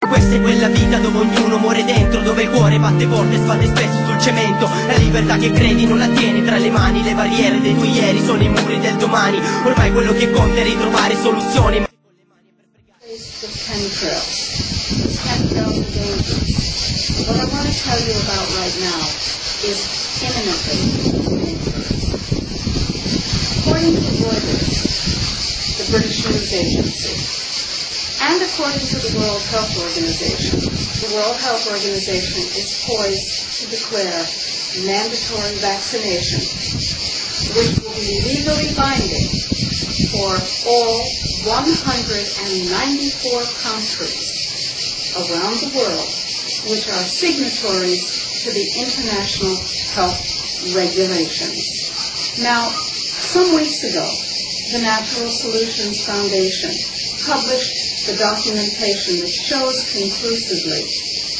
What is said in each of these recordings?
Questa è quella vita dove ognuno muore dentro, dove il cuore batte forte e sbatte spesso sul cemento. La libertà che credi non la tieni tra le mani, le barriere dei tuoi ieri sono i muri del domani. Ormai quello che conta è ritrovare soluzioni. The chemtrails are dangerous. What I want to tell you about right now is imminently dangerous. According to Reuters, the British news agency, and according to the World Health Organization is poised to declare mandatory vaccination, which will be legally binding for all 194 countries around the world, which are signatories to the international health regulations. Now, some weeks ago, the Natural Solutions Foundation published the documentation that shows conclusively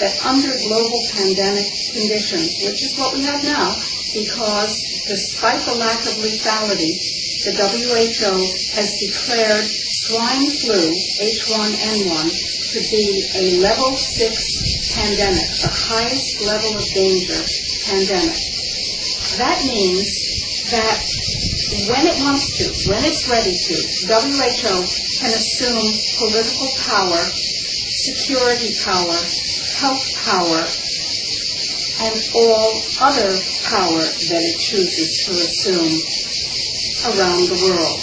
that under global pandemic conditions, which is what we have now, because despite the lack of lethality, the WHO has declared swine flu, H1N1, to be a level 6 pandemic, the highest level of danger pandemic. That means that when it wants to, when it's ready to, WHO can assume political power, security power, health power, and all other power that it chooses to assume around the world.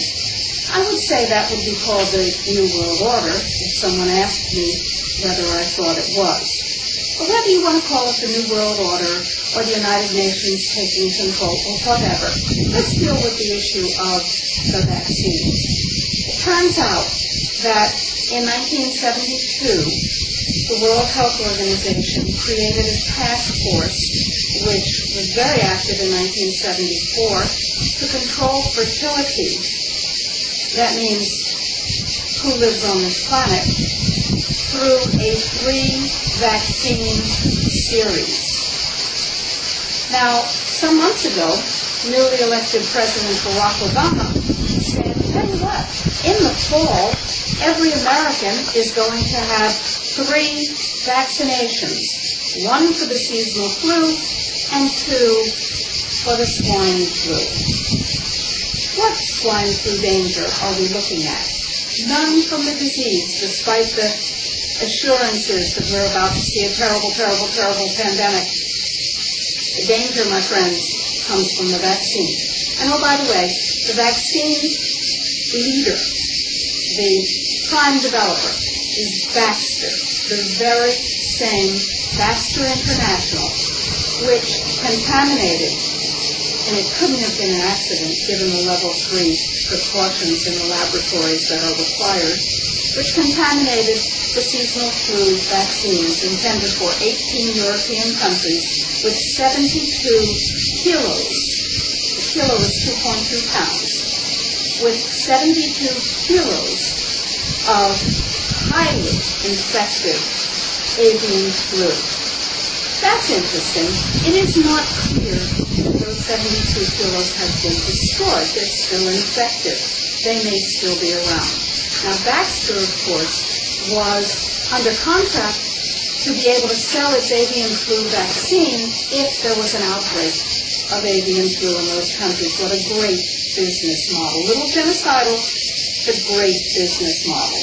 I would say that would be called the New World Order if someone asked me whether I thought it was. But whether you want to call it the New World Order or the United Nations taking control or whatever, let's deal with the issue of the vaccine. It turns out that in 1972, the World Health Organization created a task force which was very active in 1974 to control fertility. That means who lives on this planet, through a 3-vaccine series. Now, some months ago, newly elected President Barack Obama said, tell you what, in the fall, every American is going to have 3 vaccinations, 1 for the seasonal flu and 2 for the swine flu. What swine flu danger are we looking at? None from the disease, despite the assurances that we're about to see a terrible, terrible, terrible pandemic. The danger, my friends, comes from the vaccine. And oh, by the way, the vaccine leader, the prime developer, is Baxter, the very same Baxter International, which contaminated, and it couldn't have been an accident given the level 3 precautions in the laboratories that are required, which contaminated the seasonal flu vaccines intended for 18 European countries with 72 kilos. The kilo is 2.2 pounds. With 72 kilos of highly infective avian flu. That's interesting. It is not clear that those 72 kilos have been destroyed. They're still infected. They may still be around. Now, Baxter, of course, was under contract to be able to sell its avian flu vaccine if there was an outbreak of avian flu in those countries. What a great business model. A little genocidal, but great business model.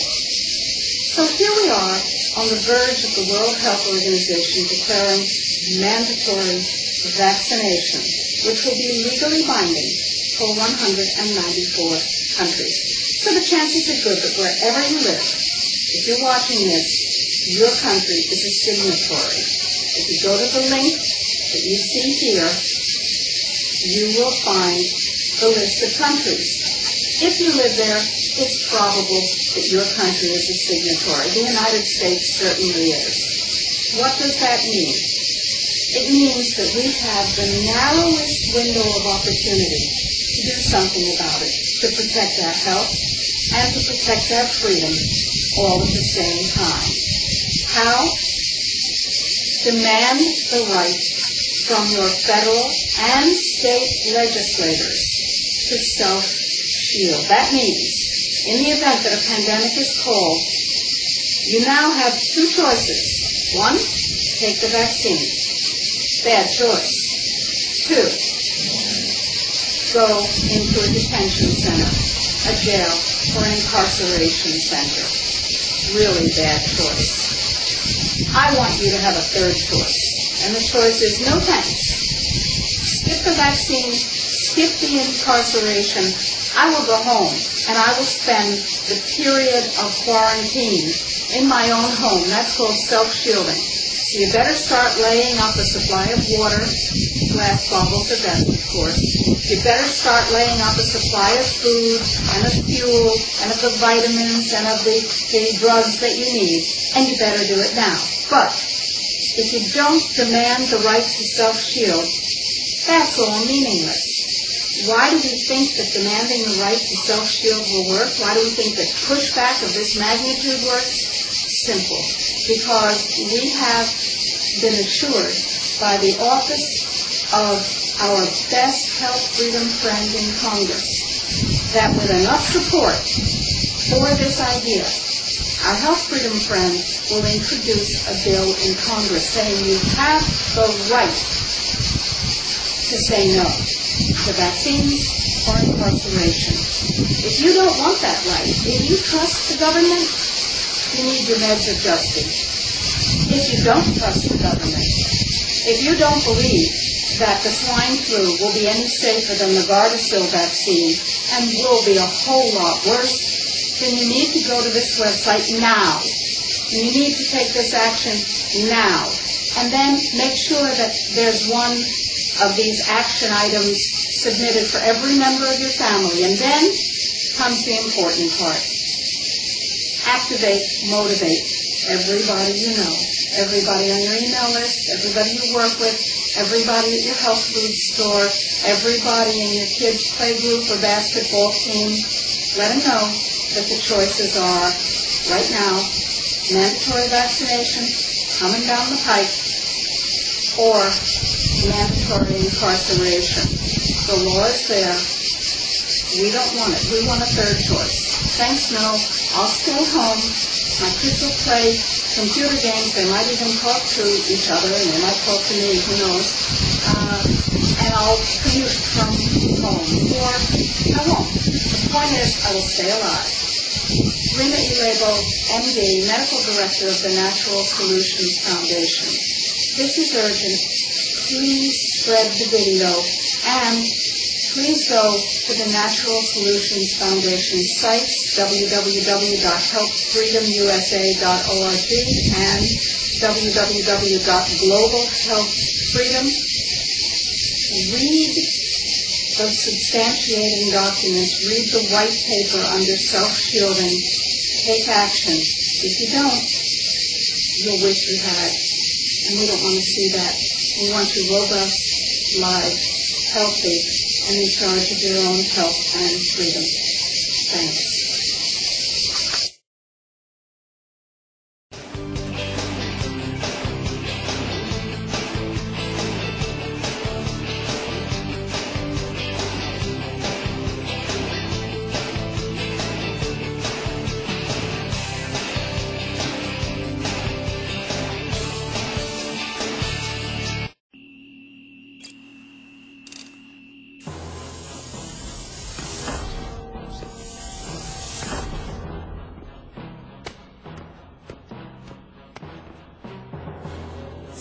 So here we are on the verge of the World Health Organization declaring mandatory vaccination, which will be legally binding for 194 countries. So the chances are good that wherever you live, if you're watching this, your country is a signatory. If you go to the link that you see here, you will find the list of countries. If you live there, it's probable that your country is a signatory. The United States certainly is. What does that mean? It means that we have the narrowest window of opportunity to do something about it, to protect our health and to protect our freedom all at the same time. How? Demand the right from your federal and state legislators to self-shield. That means, in the event that a pandemic is called, You now have two choices. One, take the vaccine. Bad choice. Two, go into a detention center, a jail, or an incarceration center. Really bad choice. I want you to have a third choice. And the choice is no thanks. Skip the vaccine, skip the incarceration. I will go home and I will spend the period of quarantine in my own home. That's called self-shielding. So you better start laying up a supply of water. Glass bottles are best, of course. You better start laying up a supply of food and of fuel and of the vitamins and of the drugs that you need. And you better do it now. But if you don't demand the right to self-shield, that's all meaningless. Why do we think that demanding the right to self-shield will work? Why do we think that pushback of this magnitude works? Simple. Because we have been assured by the office of our best health freedom friend in Congress that with enough support for this idea, our health freedom friend will introduce a bill in Congress saying you have the right to say no to vaccines or incarceration. If you don't want that right, if you trust the government, you need your meds adjusted. If you don't trust the government, if you don't believe that the swine flu will be any safer than the Gardasil vaccine and will be a whole lot worse, then you need to go to this website now. And you need to take this action now. And then make sure that there's one of these action items submitted for every member of your family. And then comes the important part. Activate, motivate everybody you know, everybody on your email list, everybody you work with, everybody at your health food store, everybody in your kids' play group or basketball team. Let them know that the choices are, right now, mandatory vaccination coming down the pike, or mandatory incarceration. The law is there. We don't want it. We want a third choice. Thanks, no. I'll stay home. My kids will play computer games. They might even talk to each other, and they might talk to me, who knows. And I'll commute from home. Or I won't. The point is, I will stay alive. Rena Ilebo, MD, Medical Director of the Natural Solutions Foundation. This is urgent. Please spread the video, and please go to the Natural Solutions Foundation sites, www.healthfreedomusa.org and www.globalhealthfreedom. Read the substantiating documents, read the white paper under self-shielding, take action. If you don't, you'll wish you had. And we don't want to see that. We want you robust, live, healthy, and in charge of your own health and freedom. Thanks.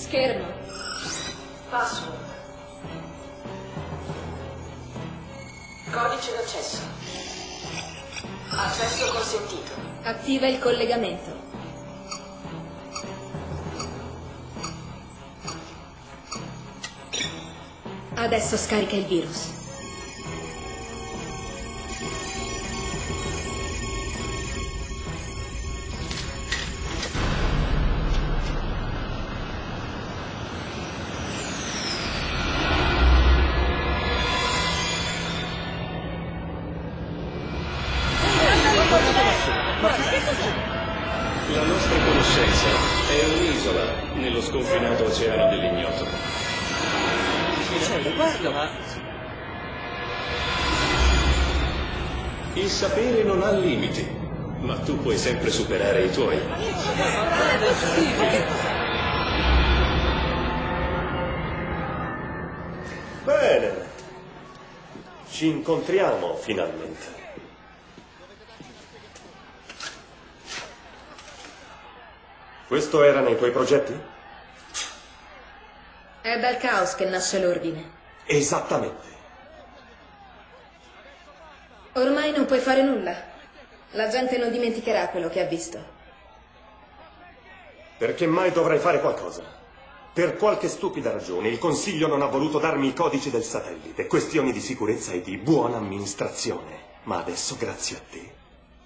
Schermo. Password. Codice d'accesso. Accesso consentito. Attiva il collegamento. Adesso scarica il virus. La nostra conoscenza è un'isola nello sconfinato oceano dell'ignoto. Guarda, ma... Il sapere non ha limiti. Ma tu puoi sempre superare i tuoi. Bene. Ci incontriamo finalmente. Questo era nei tuoi progetti? È dal caos che nasce l'ordine. Esattamente. Ormai non puoi fare nulla. La gente non dimenticherà quello che ha visto. Perché mai dovrei fare qualcosa? Per qualche stupida ragione il Consiglio non ha voluto darmi i codici del satellite. Questioni di sicurezza e di buona amministrazione. Ma adesso, grazie a te,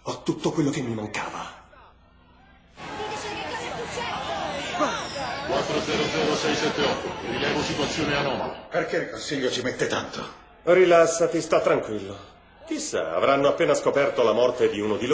ho tutto quello che mi mancava. 400678, rilevo situazione anomala. Perché il Consiglio ci mette tanto? Rilassati, sta tranquillo. Chissà, avranno appena scoperto la morte di uno di loro.